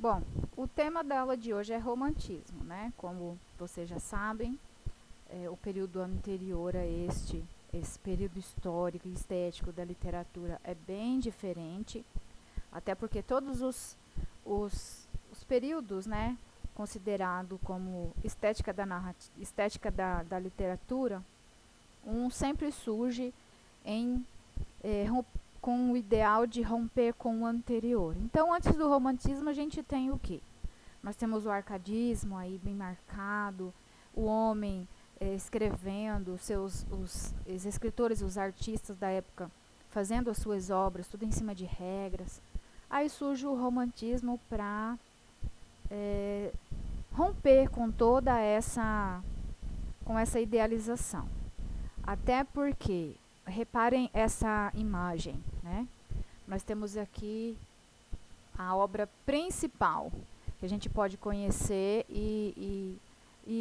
Bom, o tema da aula de hoje é romantismo, né? Como vocês já sabem, o período anterior a esse período histórico e estético da literatura é bem diferente, até porque todos os períodos, né, considerado como estética da literatura, sempre surge em com o ideal de romper com o anterior. Então, antes do romantismo, a gente tem o quê? Nós temos o arcadismo aí bem marcado, o homem escrevendo, os escritores, os artistas da época fazendo as suas obras, tudo em cima de regras. Aí surge o romantismo para romper com toda com essa idealização. Até porque, reparem essa imagem, né? Nós temos aqui a obra principal que a gente pode conhecer e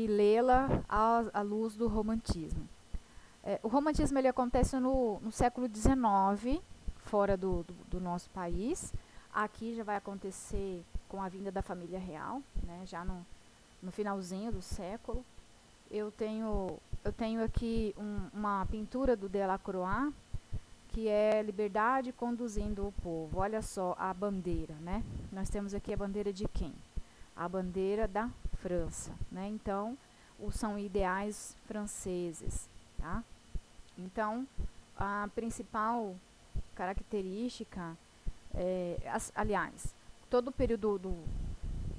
lê-la à luz do romantismo. O romantismo ele acontece no século XIX, fora do nosso país. Aqui já vai acontecer com a vinda da família real, né, já no finalzinho do século. Eu tenho aqui uma pintura do Delacroix, que é Liberdade conduzindo o povo. Olha só a bandeira, né? Nós temos aqui a bandeira de quem? A bandeira da França, né? Então, são ideais franceses, tá? Então, a principal característica, aliás, todo o período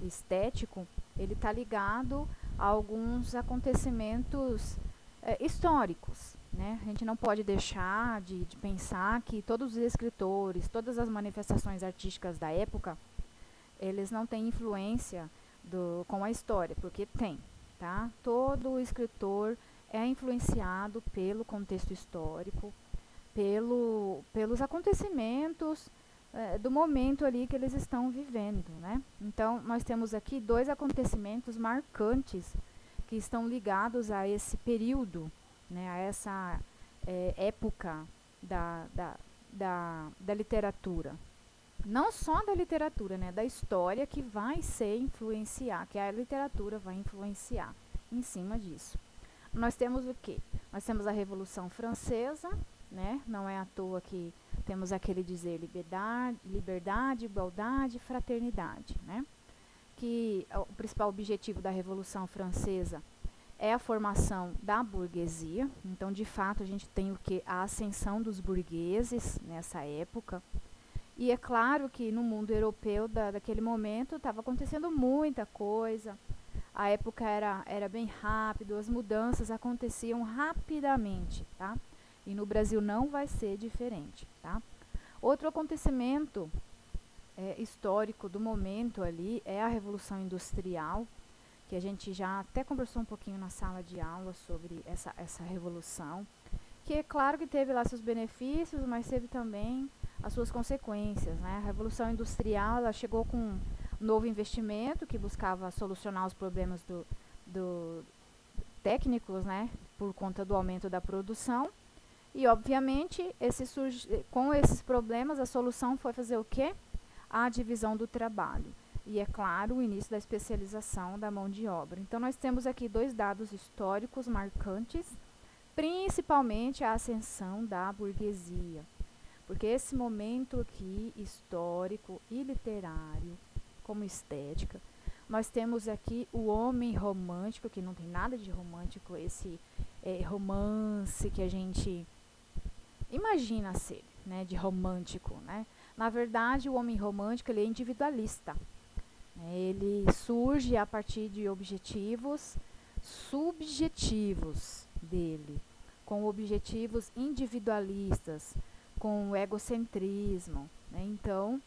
estético, ele está ligado a alguns acontecimentos históricos, né? A gente não pode deixar de pensar que todos os escritores, todas as manifestações artísticas da época, eles não têm influência com a história, porque tem, tá? Todo escritor é influenciado pelo contexto histórico, pelos acontecimentos do momento ali que eles estão vivendo, né? Então, nós temos aqui dois acontecimentos marcantes que estão ligados a esse período, né, a essa época da literatura. Não só da literatura, né, da história que vai influenciar, que a literatura vai influenciar em cima disso. Nós temos o quê? Nós temos a Revolução Francesa, né? Não é à toa que temos aquele dizer liberdade, igualdade, fraternidade, né? Que o principal objetivo da Revolução Francesa é a formação da burguesia. Então, de fato, a gente tem o que? A ascensão dos burgueses nessa época. E é claro que no mundo europeu daquele momento estava acontecendo muita coisa. A época era bem rápido, as mudanças aconteciam rapidamente, tá? E no Brasil não vai ser diferente, tá? Outro acontecimento histórico do momento ali é a Revolução Industrial, que a gente já até conversou um pouquinho na sala de aula sobre essa revolução, que é claro que teve lá seus benefícios, mas teve também as suas consequências, né? A Revolução Industrial, ela chegou com um novo investimento que buscava solucionar os problemas técnicos, né? Por conta do aumento da produção. E, obviamente, com esses problemas, a solução foi fazer o quê? A divisão do trabalho. E, é claro, o início da especialização da mão de obra. Então, nós temos aqui dois dados históricos marcantes, principalmente a ascensão da burguesia. Porque esse momento aqui, histórico e literário, como estética, nós temos aqui o homem romântico, que não tem nada de romântico, esse romance que a gente imagina ser, né, de romântico, né? Na verdade, o homem romântico ele é individualista. Ele surge a partir de objetivos subjetivos dele, com objetivos individualistas, com o egocentrismo, né? Então,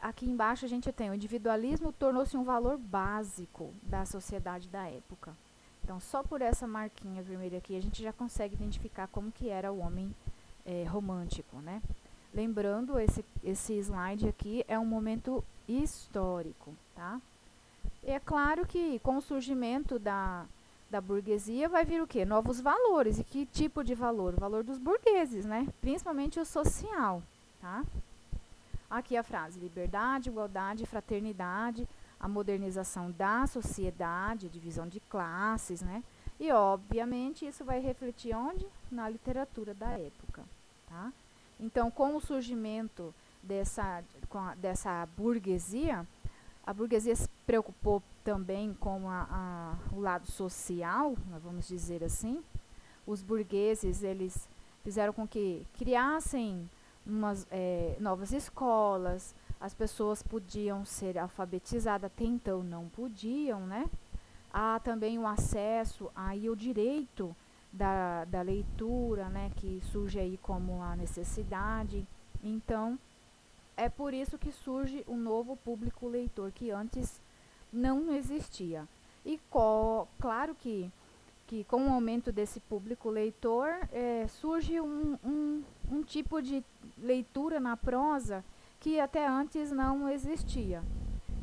aqui embaixo a gente tem o individualismo tornou-se um valor básico da sociedade da época. Então, só por essa marquinha vermelha aqui, a gente já consegue identificar como que era o homem romântico, né? Lembrando, esse slide aqui é um momento histórico, tá? E é claro que com o surgimento da burguesia vai vir o quê? Novos valores. E que tipo de valor? O valor dos burgueses, né? Principalmente o social, tá? Aqui a frase: liberdade, igualdade, fraternidade, a modernização da sociedade, a divisão de classes, né? E, obviamente, isso vai refletir onde? Na literatura da época, tá? Então, com o surgimento dessa burguesia, a burguesia se preocupou também com o lado social, vamos dizer assim. Os burgueses, eles fizeram com que criassem novas escolas, as pessoas podiam ser alfabetizadas, até então não podiam, né? Há também o acesso, aí o direito da leitura, né, que surge aí como a necessidade. Então, é por isso que surge um novo público leitor, que antes não existia. E claro que com o aumento desse público leitor, surge um tipo de leitura na prosa que até antes não existia,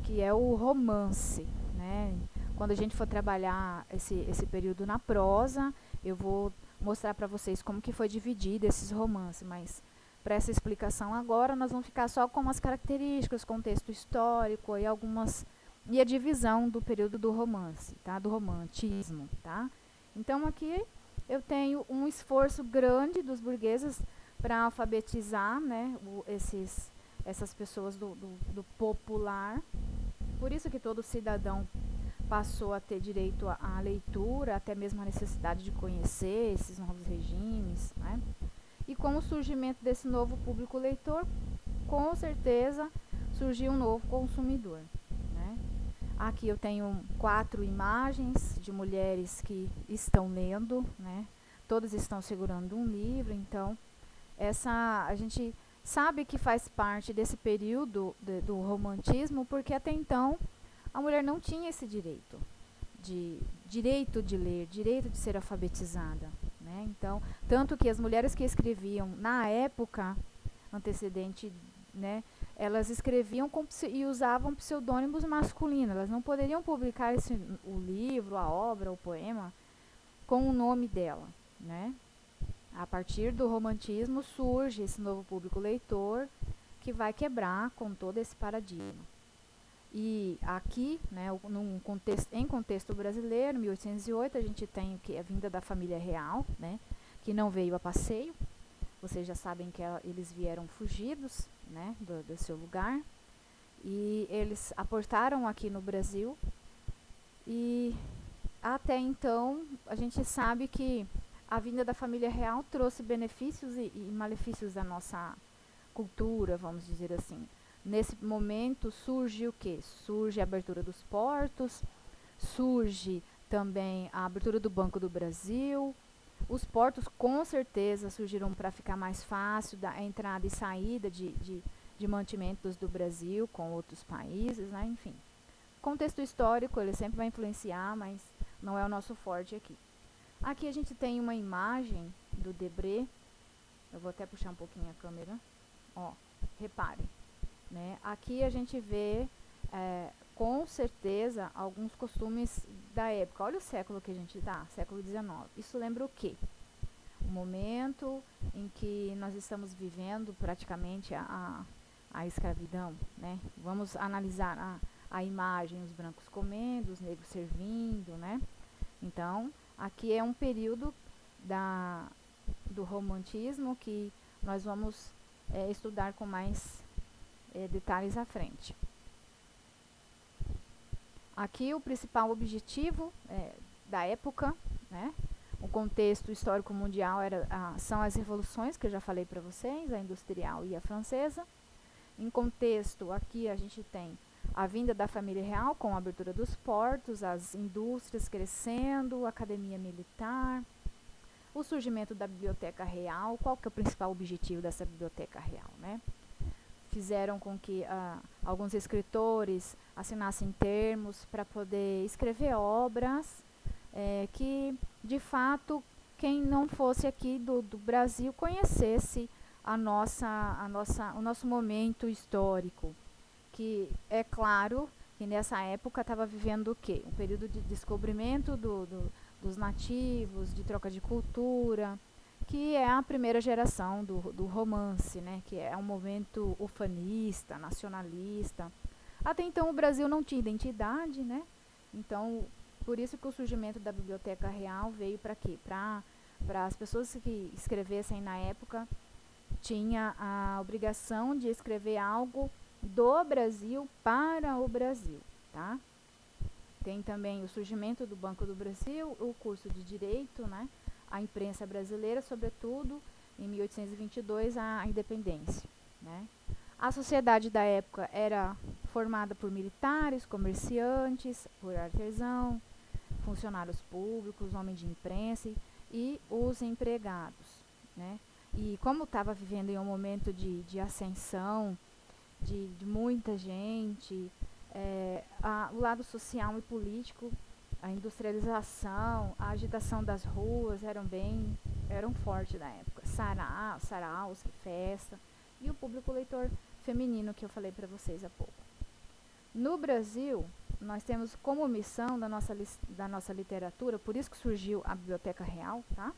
que é o romance, né? Quando a gente for trabalhar esse período na prosa, eu vou mostrar para vocês como que foi dividido esses romances, mas para essa explicação agora nós vamos ficar só com as características, contexto histórico e a divisão do período do romance, tá? Do romantismo, tá? Então aqui eu tenho um esforço grande dos burgueses para alfabetizar, né, essas pessoas do popular. Por isso que todo cidadão passou a ter direito à leitura, até mesmo a necessidade de conhecer esses novos regimes, né? E com o surgimento desse novo público leitor, com certeza surgiu um novo consumidor, né? Aqui eu tenho 4 imagens de mulheres que estão lendo, né? Todas estão segurando um livro, então a gente sabe que faz parte desse período do romantismo, porque até então a mulher não tinha esse direito de ler, direito de ser alfabetizada, né? Então, tanto que as mulheres que escreviam na época antecedente, né, elas escreviam e usavam pseudônimos masculinos. Elas não poderiam publicar o livro, a obra, o poema com o nome dela, né? A partir do romantismo surge esse novo público leitor que vai quebrar com todo esse paradigma. E aqui, né, em contexto brasileiro, 1808, a gente tem o que? A vinda da família real, né, que não veio a passeio. Vocês já sabem que eles vieram fugidos, né, do seu lugar. E eles aportaram aqui no Brasil. E até então, a gente sabe que a vinda da família real trouxe benefícios e malefícios à nossa cultura, vamos dizer assim. Nesse momento surge o quê? Surge a abertura dos portos, surge também a abertura do Banco do Brasil. Os portos com certeza surgiram para ficar mais fácil a entrada e saída de mantimentos do Brasil com outros países, né? Enfim. O contexto histórico ele sempre vai influenciar, mas não é o nosso forte aqui. Aqui a gente tem uma imagem do Debré. Eu vou até puxar um pouquinho a câmera. Ó, reparem. Né? Aqui a gente vê, com certeza, alguns costumes da época. Olha o século que a gente está, século XIX. Isso lembra o quê? O momento em que nós estamos vivendo praticamente a escravidão, né? Vamos analisar a imagem, os brancos comendo, os negros servindo, né? Então, aqui é um período do romantismo que nós vamos estudar com mais detalhes à frente. Aqui o principal objetivo da época, né? O contexto histórico mundial são as revoluções que eu já falei para vocês, a industrial e a francesa. Em contexto, aqui a gente tem a vinda da família real com a abertura dos portos, as indústrias crescendo, a academia militar, o surgimento da biblioteca real. Qual que é o principal objetivo dessa biblioteca real, né? Fizeram com que alguns escritores assinassem termos para poder escrever obras que, de fato, quem não fosse aqui do Brasil conhecesse o nosso momento histórico. Que é claro que nessa época estava vivendo o quê? Um período de descobrimento dos nativos, de troca de cultura, que é a primeira geração do romance, né, que é um momento ufanista, nacionalista. Até então o Brasil não tinha identidade, né, então por isso que o surgimento da Biblioteca Real veio para quê? Para as pessoas que escrevessem na época, tinha a obrigação de escrever algo do Brasil para o Brasil, tá? Tem também o surgimento do Banco do Brasil, o curso de Direito, né? A imprensa brasileira, sobretudo, em 1822, a independência, né? A sociedade da época era formada por militares, comerciantes, por artesão, funcionários públicos, homens de imprensa e os empregados, né? E como estava vivendo em um momento de ascensão, de muita gente, o lado social e político, a industrialização, a agitação das ruas eram fortes na época. Saraus, festa, e o público leitor feminino que eu falei para vocês há pouco. No Brasil, nós temos como missão da nossa literatura, por isso que surgiu a Biblioteca Real, tá?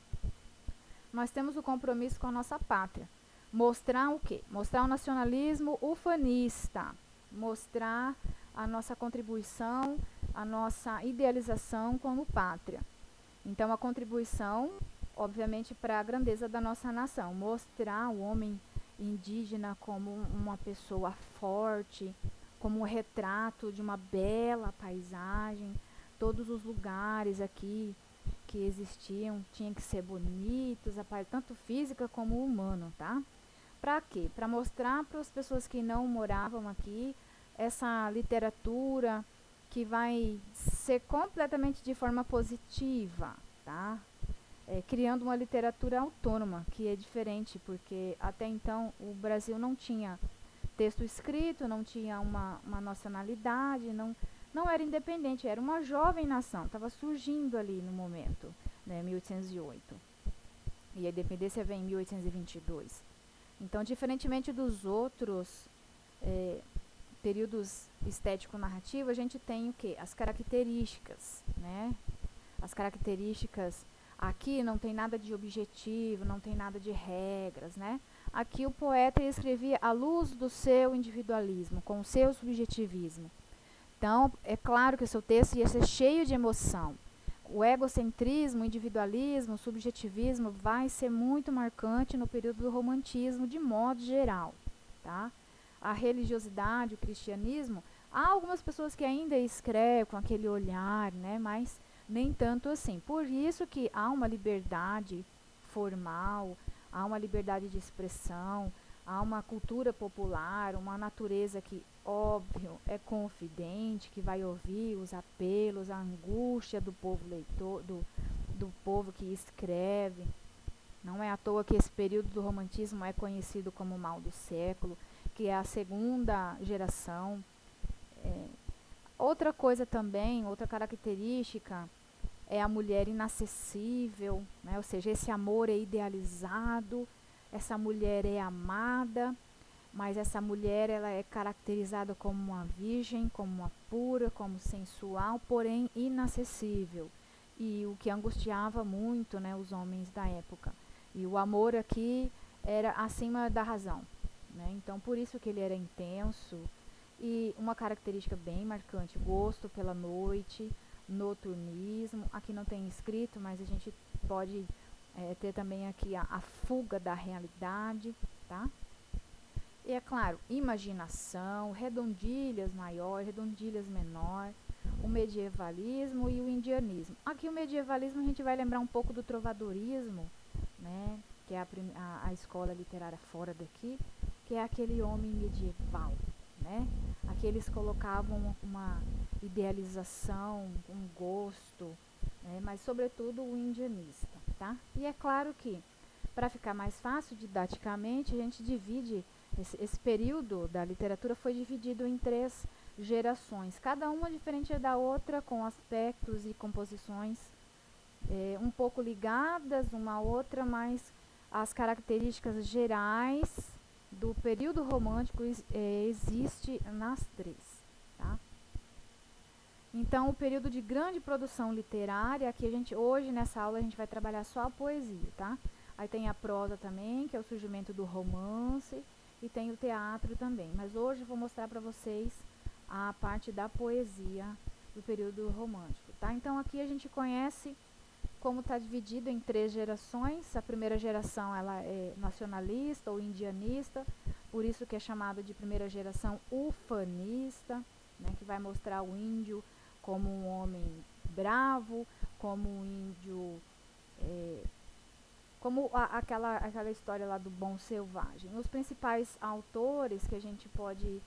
Nós temos o compromisso com a nossa pátria. Mostrar o quê? Mostrar o nacionalismo ufanista, mostrar a nossa contribuição, a nossa idealização como pátria. Então, a contribuição, obviamente, para a grandeza da nossa nação. Mostrar o homem indígena como uma pessoa forte, como um retrato de uma bela paisagem. Todos os lugares aqui que existiam tinham que ser bonitos, tanto física como humano, tá? Para quê? Para mostrar para as pessoas que não moravam aqui essa literatura que vai ser completamente de forma positiva, tá? Criando uma literatura autônoma, que é diferente, porque até então o Brasil não tinha texto escrito, não tinha uma nacionalidade, não era independente, era uma jovem nação, estava surgindo ali no momento, né, 1808. E a independência vem em 1822. Então, diferentemente dos outros períodos estético-narrativos, a gente tem o quê? As características, né? As características, aqui não tem nada de objetivo, não tem nada de regras, né? Aqui o poeta escrevia à luz do seu individualismo, com o seu subjetivismo. Então, é claro que o seu texto ia ser cheio de emoção. O egocentrismo, o individualismo, o subjetivismo vai ser muito marcante no período do romantismo, de modo geral, tá? A religiosidade, o cristianismo, há algumas pessoas que ainda escrevem com aquele olhar, né? Mas nem tanto assim. Por isso que há uma liberdade formal, há uma liberdade de expressão, há uma cultura popular, uma natureza que, óbvio, é confidente, que vai ouvir os apelos, a angústia do povo leitor, do povo que escreve. Não é à toa que esse período do romantismo é conhecido como o mal do século, que é a segunda geração. Outra coisa também, outra característica, é a mulher inacessível, né? Ou seja, esse amor é idealizado, essa mulher é amada, mas essa mulher ela é caracterizada como uma virgem, como uma pura, como sensual, porém inacessível. E o que angustiava muito, né, os homens da época. E o amor aqui era acima da razão, né? Então, por isso que ele era intenso. E uma característica bem marcante, gosto pela noite, noturnismo. Aqui não tem escrito, mas a gente pode ter também aqui a fuga da realidade, tá? E é claro, imaginação, redondilhas maior, redondilhas menor, o medievalismo e o indianismo. Aqui o medievalismo a gente vai lembrar um pouco do trovadorismo, né? Que é a escola literária fora daqui, que é aquele homem medieval, né? Aqui eles colocavam uma idealização, um gosto, né? Mas sobretudo o indianista, tá? E é claro que, para ficar mais fácil didaticamente, a gente divide, esse período da literatura foi dividido em 3 gerações, cada uma diferente da outra, com aspectos e composições um pouco ligadas uma à outra, mas as características gerais do período romântico existe nas 3, tá? Então, o período de grande produção literária, que hoje nessa aula a gente vai trabalhar só a poesia, tá? Aí tem a prosa também, que é o surgimento do romance, e tem o teatro também. Mas hoje eu vou mostrar para vocês a parte da poesia do período romântico, tá? Então aqui a gente conhece como está dividido em 3 gerações. A primeira geração ela é nacionalista ou indianista, por isso que é chamado de primeira geração ufanista, né, que vai mostrar o índio como um homem bravo, como um índio, como aquela história lá do bom selvagem. Os principais autores que a gente pode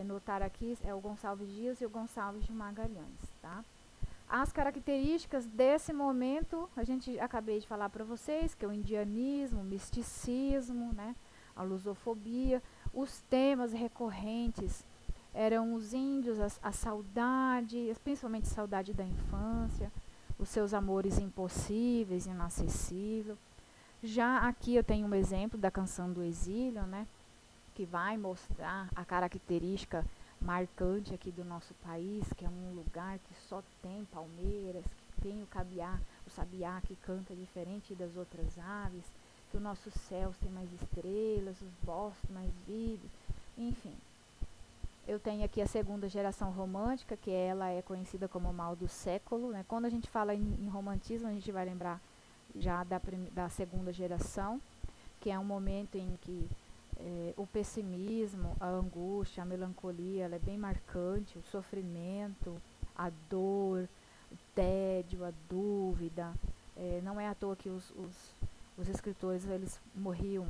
notar aqui é o Gonçalves Dias e o Gonçalves de Magalhães, tá? As características desse momento, a gente acabei de falar para vocês, que é o indianismo, o misticismo, né, a lusofobia. Os temas recorrentes eram os índios, a saudade, principalmente a saudade da infância, os seus amores impossíveis, inacessíveis. Já aqui eu tenho um exemplo da canção do exílio, né, que vai mostrar a característica marcante aqui do nosso país, que é um lugar que só tem palmeiras, que tem o sabiá que canta diferente das outras aves, que os nossos céus têm mais estrelas, os bosques mais vivos, enfim. Eu tenho aqui a segunda geração romântica, que ela é conhecida como o mal do século, né? Quando a gente fala em romantismo, a gente vai lembrar já da segunda geração, que é um momento em que o pessimismo, a angústia, a melancolia, ela é bem marcante, o sofrimento, a dor, o tédio, a dúvida. Não é à toa que os escritores eles morriam.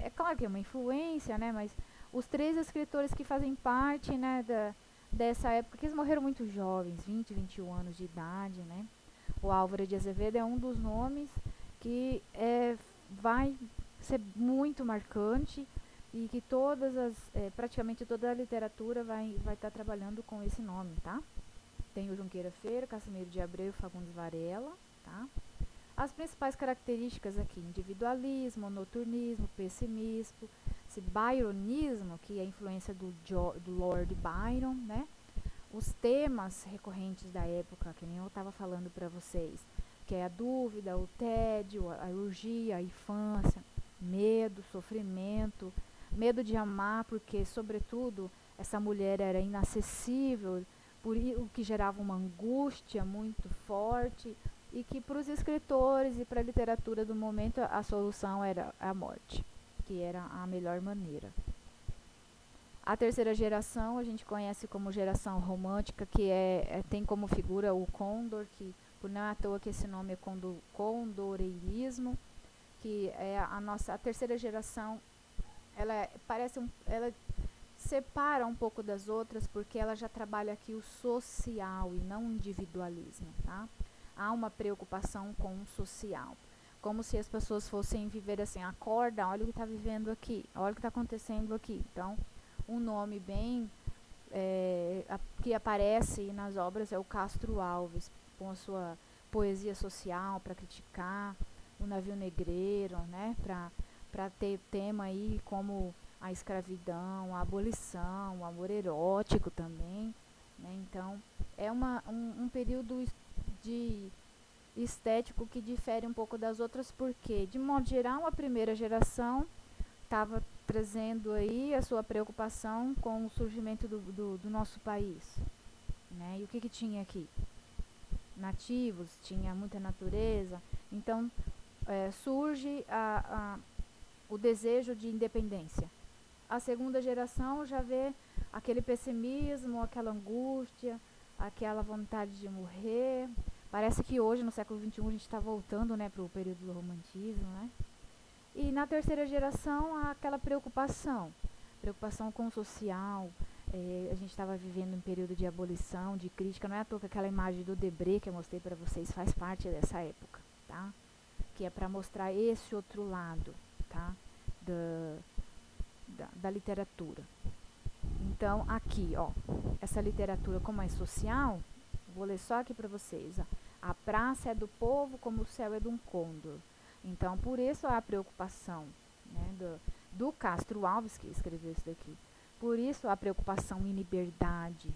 É claro que é uma influência, né? Mas os 3 escritores que fazem parte, né, dessa época, que eles morreram muito jovens, 20, 21 anos de idade, né? O Álvaro de Azevedo é um dos nomes que vai ser muito marcante e que praticamente toda a literatura vai estar trabalhando com esse nome, tá? Tem o Junqueira Feira, Casimiro de Abreu, Fagundes Varela, tá? As principais características aqui: individualismo, noturnismo, pessimismo, esse byronismo, que é a influência do Lord Byron, né? Os temas recorrentes da época, que nem eu estava falando para vocês, que é a dúvida, o tédio, a urgia, a infância, medo, sofrimento, medo de amar, porque, sobretudo, essa mulher era inacessível, o que gerava uma angústia muito forte, e que para os escritores e para a literatura do momento a solução era a morte, que era a melhor maneira. A terceira geração a gente conhece como geração romântica, que tem como figura o Condor, que por não é à toa que esse nome é condoreirismo, que é a terceira geração. Ela separa um pouco das outras porque ela já trabalha aqui o social e não o individualismo, tá? Há uma preocupação com o social, como se as pessoas fossem viver assim: acorda, olha o que está vivendo aqui, olha o que está acontecendo aqui. Então, um nome bem que aparece nas obras é o Castro Alves, com a sua poesia social para criticar o navio negreiro, né? Para ter tema aí como a escravidão, a abolição, o amor erótico também, né? Então, é um período de estético que difere um pouco das outras, porque, de modo geral, a primeira geração estava trazendo aí a sua preocupação com o surgimento do nosso país, né? E o que tinha aqui? Nativos, tinha muita natureza, então surge o desejo de independência. A segunda geração já vê aquele pessimismo, aquela angústia, aquela vontade de morrer. Parece que hoje, no século XXI, a gente está voltando, né, para o período do romantismo, né? E na terceira geração, há aquela preocupação com o social. A gente estava vivendo um período de abolição, de crítica. Não é à toa que aquela imagem do Debré que eu mostrei para vocês faz parte dessa época, tá? Que é para mostrar esse outro lado, tá? Da literatura. Então, aqui, ó, essa literatura, como é social, vou ler só aqui para vocês. Ó. A praça é do povo como o céu é de um côndor. Então, por isso há a preocupação, né, do Castro Alves, que escreveu isso daqui. Por isso a preocupação em liberdade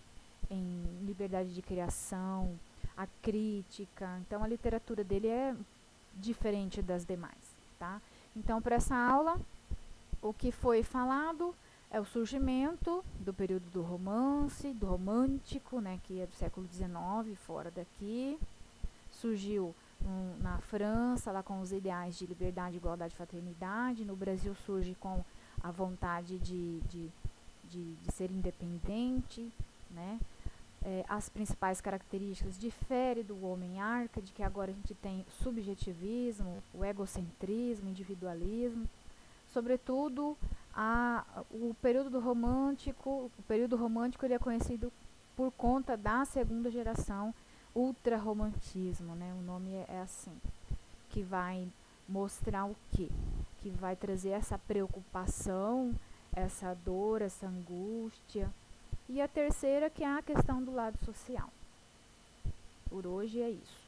de criação, a crítica. Então, a literatura dele é diferente das demais. tá? Então, para essa aula, o que foi falado é o surgimento do período do romance, do romântico, né, que é do século XIX, fora daqui. Surgiu na França, lá com os ideais de liberdade, igualdade e fraternidade. No Brasil surge com a vontade de ser independente, né? As principais características diferem do homem arca, de que agora a gente tem subjetivismo, o egocentrismo, individualismo. Sobretudo, o período romântico ele é conhecido por conta da segunda geração, ultrarromantismo, né? O nome é assim, que vai mostrar o quê? Que vai trazer essa preocupação, essa dor, essa angústia. E a terceira, que é a questão do lado social. Por hoje é isso.